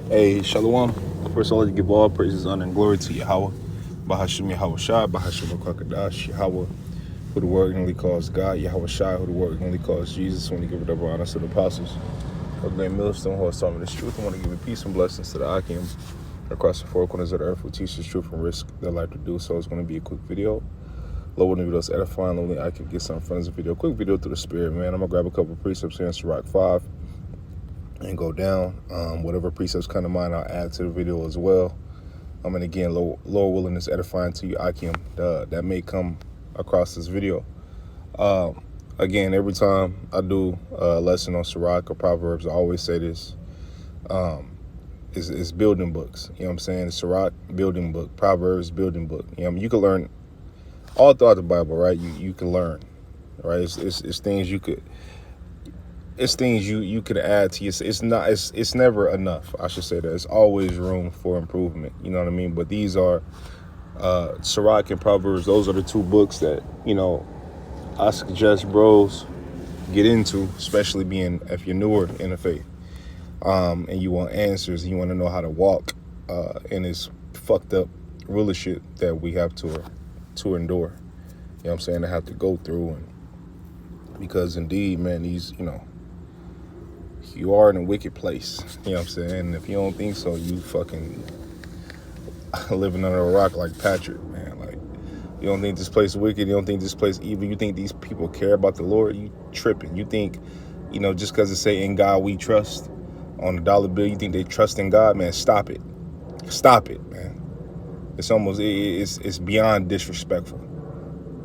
Hey, Shalom. First of all, you give all praises, honor, and glory to Yahweh. Bahashim Yahweh Shai, Bahashim Kwakadash, Yahweh, who the word only calls God, Yahweh Shai, who the word only calls Jesus, when he give it up honor to the apostles. Of the millstone, who has taught me this truth, I want to give you peace and blessings to the Akim across the four corners of the earth who teach this truth and risk their life to do so. It's going to be a quick video. Lord, when the video's edifying, only I can get something from this video. Quick video through the spirit, man. I'm going to grab a couple of precepts here in Sirach 5. And go down. Whatever precepts come to mind, I'll add to the video as well. And again, Lord willing, is edifying to you, Akim, that may come across this video. Again, every time I do a lesson on Sirach or Proverbs, I always say this. It's building books. You know what I'm saying? Sirach, building book. Proverbs, building book. You know, you can learn all throughout the Bible, right? You can learn, right? It's things you could. It's things you could add to your. It's never enough. I should say that. There's always room for improvement. You know what I mean? But these are Sirach and Proverbs. Those are the two books that I suggest bros get into, especially being if you're newer in the faith, and you want answers. And you want to know how to walk in this fucked up rulership that we have to endure. You know what I'm saying? To have to go through, and because indeed, man, these you are in a wicked place. You know what I'm saying? And if you don't think so, you fucking living under a rock like Patrick, man. Like, you don't think this place wicked, you don't think this place evil, you think these people care about the Lord, you tripping. You think, just because it say in God we trust on the dollar bill, you think they trust in God, man. Stop it. Stop it, man. It's almost, it's beyond disrespectful.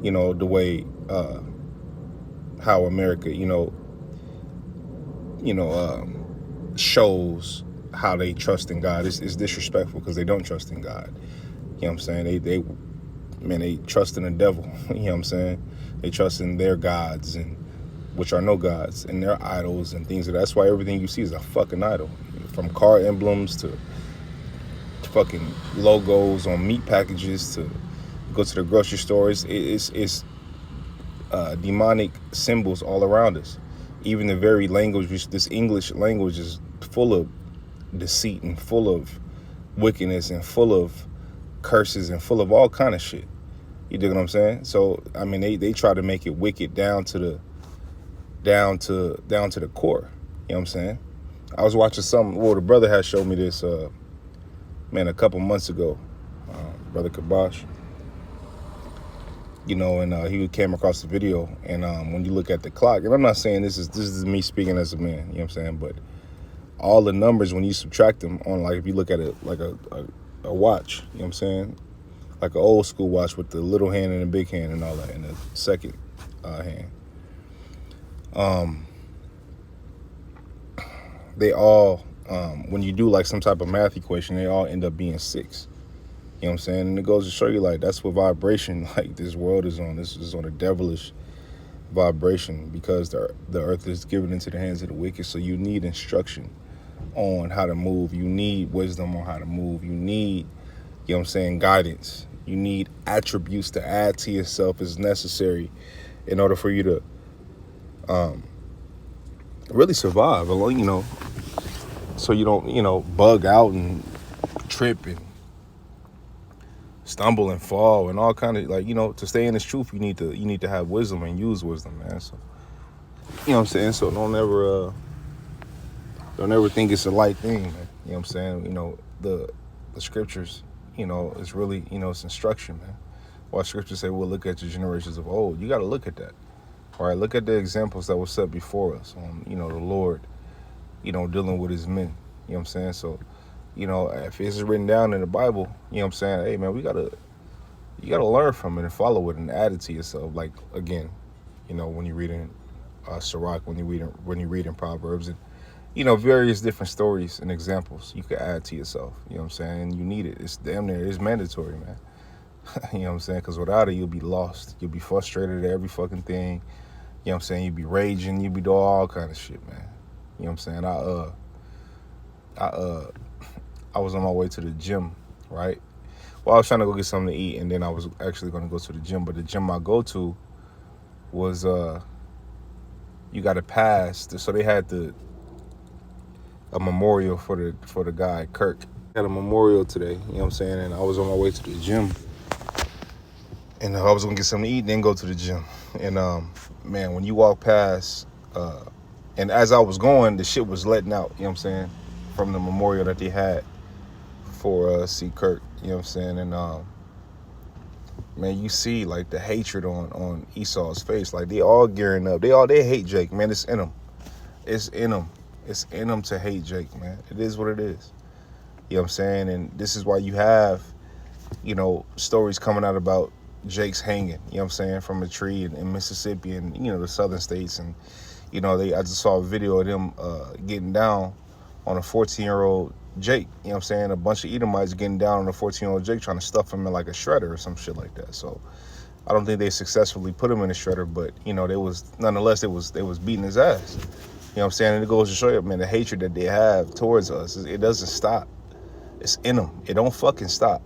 The way how America, shows how they trust in God. It's disrespectful because they don't trust in God. You know what I'm saying? They trust in the devil. You know what I'm saying? They trust in their gods, and which are no gods, and their idols and things. That's why everything you see is a fucking idol, from car emblems to fucking logos on meat packages to go to the grocery stores. It's demonic symbols all around us. Even the very language, this English language is full of deceit and full of wickedness and full of curses and full of all kind of shit. You dig what I'm saying? So, I mean, they try to make it wicked down to the core. You know what I'm saying? I was watching the brother had showed me this, a couple months ago, Brother Kabosh. And he came across the video, and when you look at the clock, and I'm not saying this is me speaking as a man, you know what I'm saying, but all the numbers, when you subtract them on, like, if you look at it like a watch, you know what I'm saying, like an old school watch with the little hand and the big hand and all that, and the second hand, they all, when you do like some type of math equation, they all end up being 6. You know what I'm saying? And it goes to show you, like, that's what vibration, like, this world is on. This is on a devilish vibration, because the earth is given into the hands of the wicked. So you need instruction on how to move. You need wisdom on how to move. You need, you know what I'm saying, guidance. You need attributes to add to yourself as necessary in order for you to really survive, so you don't, bug out and trip and stumble and fall and all kind of, like, to stay in this truth, you need to have wisdom and use wisdom, man. So, you know what I'm saying? So don't ever think it's a light thing, man. You know what I'm saying? The scriptures, it's really, it's instruction, man. Why scriptures say, well, look at the generations of old. You got to look at that. All right, look at the examples that were set before us on, the Lord, dealing with his men. You know what I'm saying? So, if it's written down in the Bible, you know what I'm saying? Hey, man, you gotta learn from it and follow it and add it to yourself. Like, again, when you're reading Sirach, when you're reading Proverbs, and various different stories and examples you can add to yourself. You know what I'm saying? And you need it. It's damn near, it's mandatory, man. You know what I'm saying? Because without it, you'll be lost. You'll be frustrated at every fucking thing. You know what I'm saying? You'll be raging. You'll be doing all kind of shit, man. You know what I'm saying? I was on my way to the gym, right? Well, I was trying to go get something to eat, and then I was actually going to go to the gym. But the gym I go to was, you got to pass. So they had a memorial for the guy Kirk. Had a memorial today, you know what I'm saying? And I was on my way to the gym, and I was gonna get something to eat, then go to the gym. And man, when you walk past, and as I was going, the shit was letting out, you know what I'm saying, from the memorial that they had for C. Kirk, you know what I'm saying? And man, you see like the hatred on Esau's face. Like they all gearing up. They hate Jake, man. It's in them. It's in them. It's in them to hate Jake, man. It is what it is. You know what I'm saying? And this is why you have, you know, stories coming out about Jake's hanging, you know what I'm saying, from a tree in Mississippi and, you know, the southern states. And, you know, I just saw a video of them getting down on a 14-year-old Jake, you know what I'm saying? A bunch of Edomites getting down on a 14-year-old Jake trying to stuff him in like a shredder or some shit like that. So I don't think they successfully put him in a shredder, but, you know, nonetheless, they was beating his ass. You know what I'm saying? And it goes to show you, man, the hatred that they have towards us, it doesn't stop. It's in them. It don't fucking stop.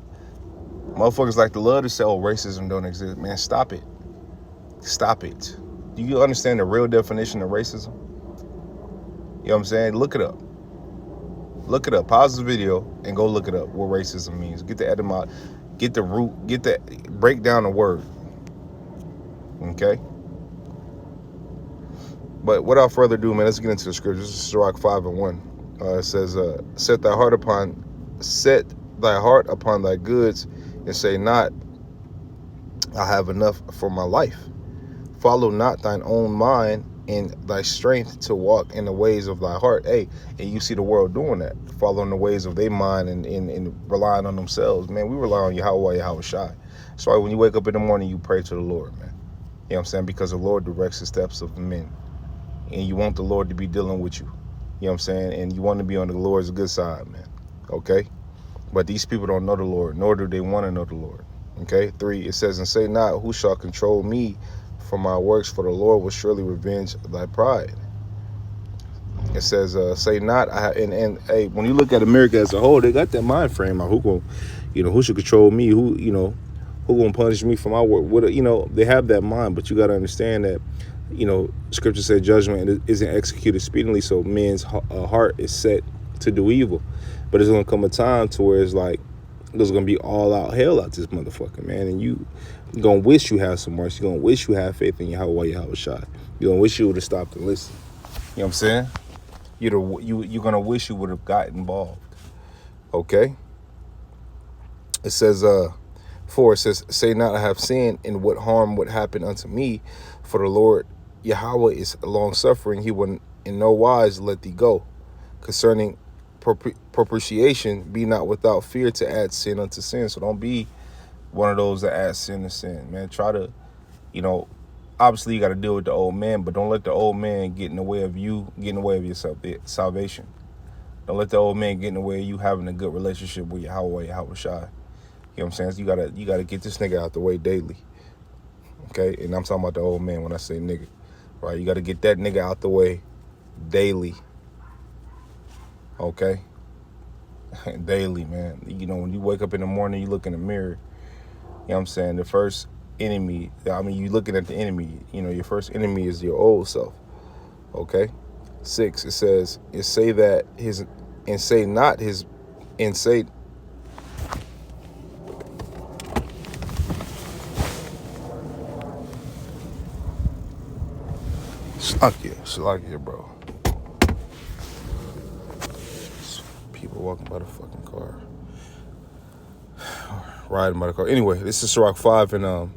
Motherfuckers like to love to say, oh, racism don't exist. Man, stop it. Stop it. Do you understand the real definition of racism? You know what I'm saying? Look it up. Look it up. Pause the video and go look it up, what racism means. Get the etymology, get the root, break down the word. Okay? But without further ado, man, let's get into the scriptures. This is Sirach 5:1. It says, set thy heart upon thy goods, and say not, I have enough for my life. Follow not thine own mind and thy strength to walk in the ways of thy heart. Hey, and you see the world doing that, following the ways of their mind and relying on themselves. Man, we rely on Yahweh Shai. That's why when you wake up in the morning, you pray to the Lord, man. You know what I'm saying? Because the Lord directs the steps of men. And you want the Lord to be dealing with you. You know what I'm saying? And you want to be on the Lord's good side, man. Okay? But these people don't know the Lord, nor do they want to know the Lord. Okay? 3, it says, and say not, who shall control me for my works? For the Lord will surely revenge thy pride. It says, say not, and hey, when you look at America as a whole, they got that mind frame of who should control me, who gonna punish me for my work? They have that mind, but you got to understand that, Scripture said judgment isn't executed speedily, so men's heart is set to do evil. But there's gonna come a time to where it's like there's gonna be all out hell out this motherfucker, man. And you gonna wish you have some mercy. You're gonna wish you have faith in Yahweh Shai. You're gonna wish you would have stopped and listened. You know what I'm saying? You're gonna wish you would have got involved. Okay. It says 4, it says, say not, I have sinned, and what harm would happen unto me? For the Lord Yahweh is long suffering, he will in no wise let thee go. Concerning propitiation, be not without fear to add sin unto sin. So don't be one of those that add sin to sin, man. Try to, obviously you got to deal with the old man, but don't let the old man get in the way of you, get in the way of your salvation. Don't let the old man get in the way of you having a good relationship with Yahweh Shai. You know what I'm saying? So you gotta get this nigga out the way daily. Okay? And I'm talking about the old man when I say nigga. Right? You gotta get that nigga out the way daily. Okay? Daily, man. When you wake up in the morning, you look in the mirror, you know what I'm saying? The first enemy, you looking at the enemy, your first enemy is your old self. Okay? 6, it says, Slakia, bro. People walking by the fucking car. Riding by the car. Anyway, this is Sirach 5 and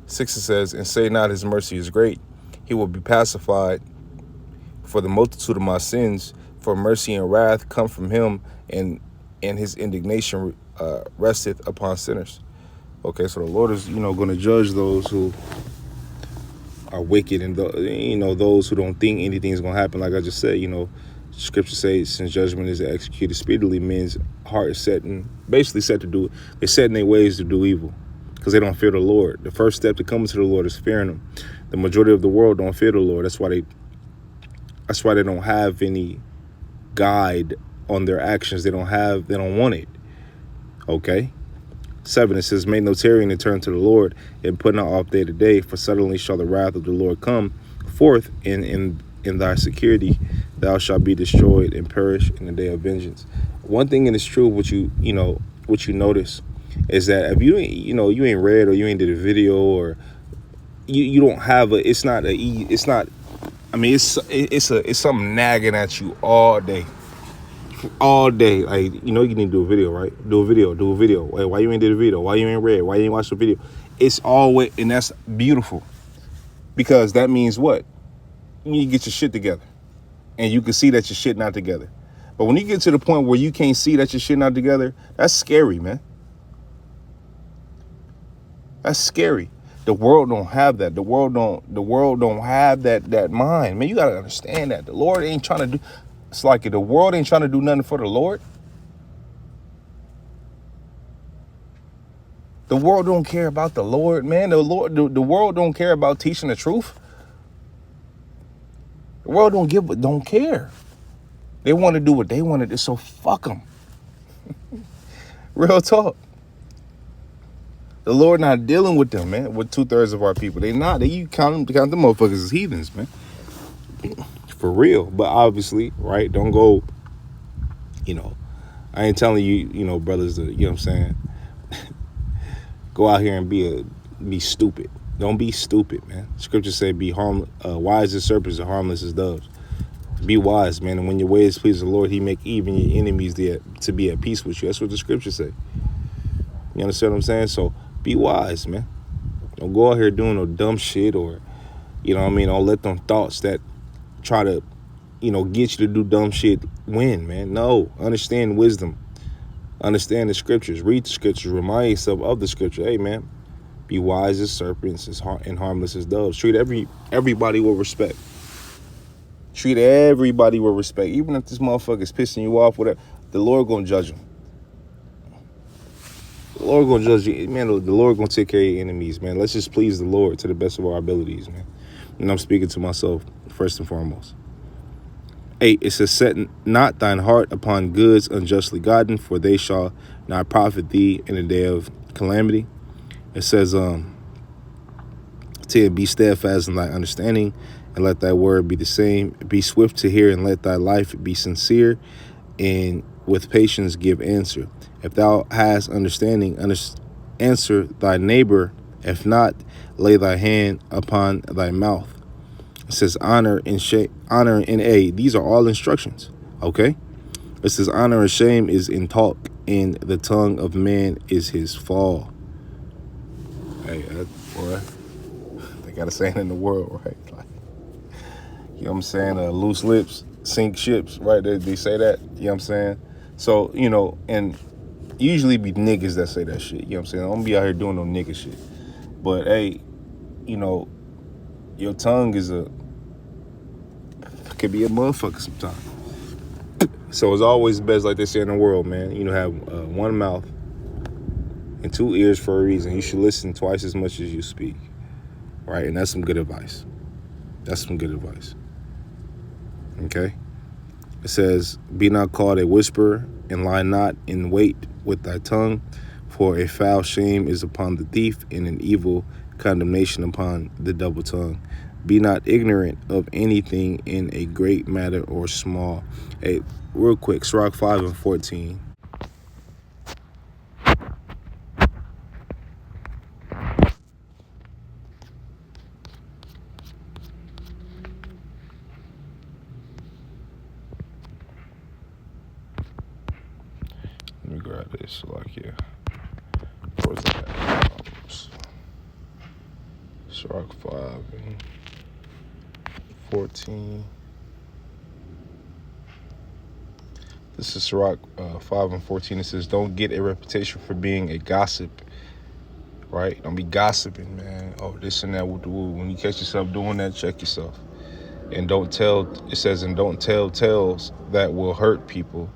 6, it says, and say not, his mercy is great. He will be pacified for the multitude of my sins. For mercy and wrath come from him, and his indignation resteth upon sinners. Okay, so the Lord is, going to judge those who are wicked and, those who don't think anything is going to happen. Like I just said, Scripture says, since judgment is executed speedily, men's heart is set to do, they're set in their ways to do evil because they don't fear the Lord. The first step to coming to the Lord is fearing him. The majority of the world don't fear the Lord. That's why they don't have any guide on their actions. They don't want it. Okay? 7, it says, make no tarrying and turn to the Lord and put not off day to day, for suddenly shall the wrath of the Lord come forth, and in thy security, thou shalt be destroyed and perish in the day of vengeance. One thing in this truth, what you notice is that if you ain't, you ain't read or you ain't did a video or you don't have it's not, I mean, it's something nagging at you all day. All day. Like, you need to do a video, right? Do a video. Hey, why you ain't did a video? Why you ain't read? Why you ain't watched the video? It's always, and that's beautiful. Because that means what? You need to get your shit together. And you can see that your shit not together. But when you get to the point where you can't see that your shit not together, that's scary, man. That's scary. The world don't have that. The world don't have that mind. Man, you gotta understand that. The Lord ain't trying to do, it's like the world ain't trying to do nothing for the Lord. The world don't care about the Lord, man. The world don't care about teaching the truth. The world don't care. They want to do what they want to do, so fuck them. Real talk. The Lord not dealing with them, man. With 2/3 of our people, you count them motherfuckers as heathens, man. For real. But obviously, right? Don't go. I ain't telling you, brothers, to, you know what I'm saying. Go out here and be stupid. Don't be stupid, man. Scripture say be wise as serpents and harmless as doves. Be wise, man. And when your ways please the Lord, he make even your enemies to be at peace with you. That's what the scripture say. You understand what I'm saying? So be wise, man. Don't go out here doing no dumb shit or, don't let them thoughts that try to, get you to do dumb shit win, man. No, understand wisdom. Understand the scriptures. Read the scriptures. Remind yourself of the scripture. Hey, man, be wise as serpents and harmless as doves. Treat everybody with respect. Treat everybody with respect. Even if this motherfucker is pissing you off, whatever, the Lord gonna judge him. The Lord gonna judge you, man. The Lord gonna take care of your enemies, man. Let's just please the Lord to the best of our abilities, man. And I'm speaking to myself first and foremost. 8, it says, set not thine heart upon goods unjustly gotten, for they shall not profit thee in the day of calamity. It says, 10, be steadfast in thy understanding, and let thy word be the same. Be swift to hear, and let thy life be sincere, and with patience give answer. If thou hast understanding, answer thy neighbor. If not, lay thy hand upon thy mouth. It says honor and shame. These are all instructions. Okay. It says honor and shame is in talk, and the tongue of man is his fall. Hey, boy, they got a saying in the world, right? Like, you know what I'm saying? Loose lips sink ships, right? They say that. You know what I'm saying? So, and usually be niggas that say that shit. You know what I'm saying? I don't be out here doing no nigga shit. But hey, your tongue could be a motherfucker sometimes. So it's always best, like they say in the world, man. Have one mouth and 2 ears for a reason. You should listen twice as much as you speak, right? And that's some good advice. Okay? It says, be not called a whisperer, and lie not in wait with thy tongue, for a foul shame is upon the thief, and an evil condemnation upon the double tongue. Be not ignorant of anything in a great matter or small. Hey, real quick, Sirach 5:14. Let me grab this, here. Where's that? Sirach 5:14. This is Sirach 5:14. It says, don't get a reputation for being a gossip, right? Don't be gossiping, man. Oh, this and that. When you catch yourself doing that, check yourself. And don't tell tales that will hurt people.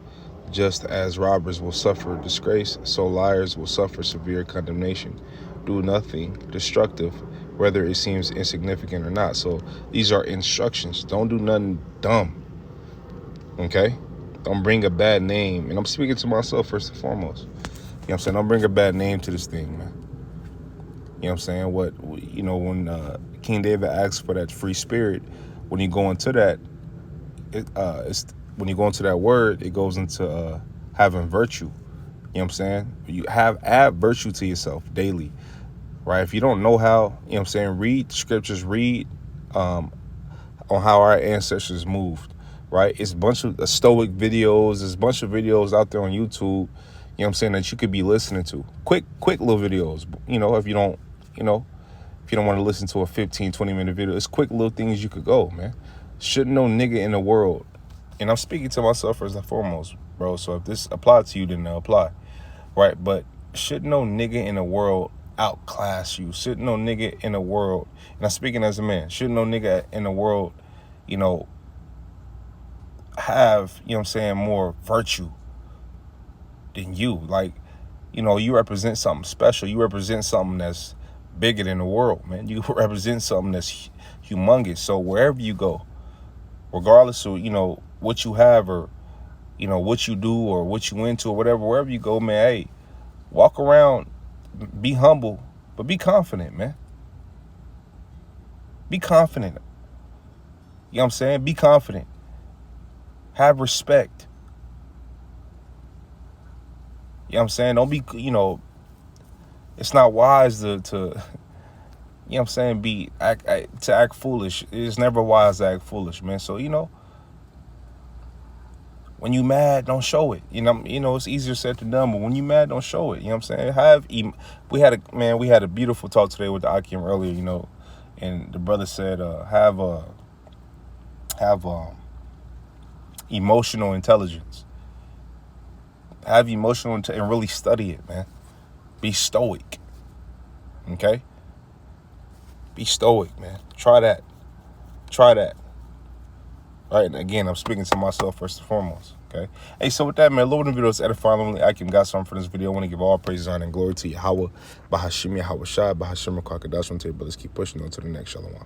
Just as robbers will suffer disgrace, so liars will suffer severe condemnation. Do nothing destructive, whether it seems insignificant or not. So these are instructions. Don't do nothing dumb. Okay? Don't bring a bad name. And I'm speaking to myself first and foremost. You know what I'm saying? Don't bring a bad name to this thing, man. You know what I'm saying? When King David asked for that free spirit, when you go into that, it's when you go into that word, it goes into having virtue. You know what I'm saying? You add virtue to yourself daily, right? If you don't know how, you know what I'm saying, read scriptures, read on how our ancestors moved, right? It's a bunch of stoic videos. There's a bunch of videos out there on YouTube, you know what I'm saying, that you could be listening to. Quick little videos, you know, if you don't, you know, if you don't want to listen to a 15, 20-minute video, it's quick little things you could go, man. Shouldn't no nigga in the world, and I'm speaking to myself first and foremost, bro, so if this applies to you, then it'll apply, right? But shouldn't no nigga in the world outclass you? Shouldn't no nigga in the world, and I'm speaking as a man, shouldn't no nigga in the world, you know, have, you know what I'm saying, more virtue than you? Like, you know, you represent something special. You represent something that's bigger than the world, man. You represent something that's humongous. So wherever you go, regardless of, you know, what you have or, you know, what you do or what you into or whatever, wherever you go, man, hey, walk around, be humble, but be confident, man. Be confident. You know what I'm saying? Be confident. Have respect. You know what I'm saying? Don't be, you know, it's not wise to you know what I'm saying, to act foolish. It's never wise to act foolish, man. So, you know, when you mad, don't show it. You know, it's easier said than done, but when you mad, don't show it. You know what I'm saying? We had a beautiful talk today with the Akim earlier, you know, and the brother said, have emotional intelligence. Have emotional and really study it, man. Be stoic. Okay? Be stoic, man. Try that. Right? And again, I'm speaking to myself first and foremost. Okay? Hey, so with that, man, Lord, the video is edifying. Only Akim got something for this video. I want to give all praise, honor, and glory to Yahweh, Bahashim Yahweh Shai, Bahashim Kwakadash. Brothers keep pushing on to the next Shalom.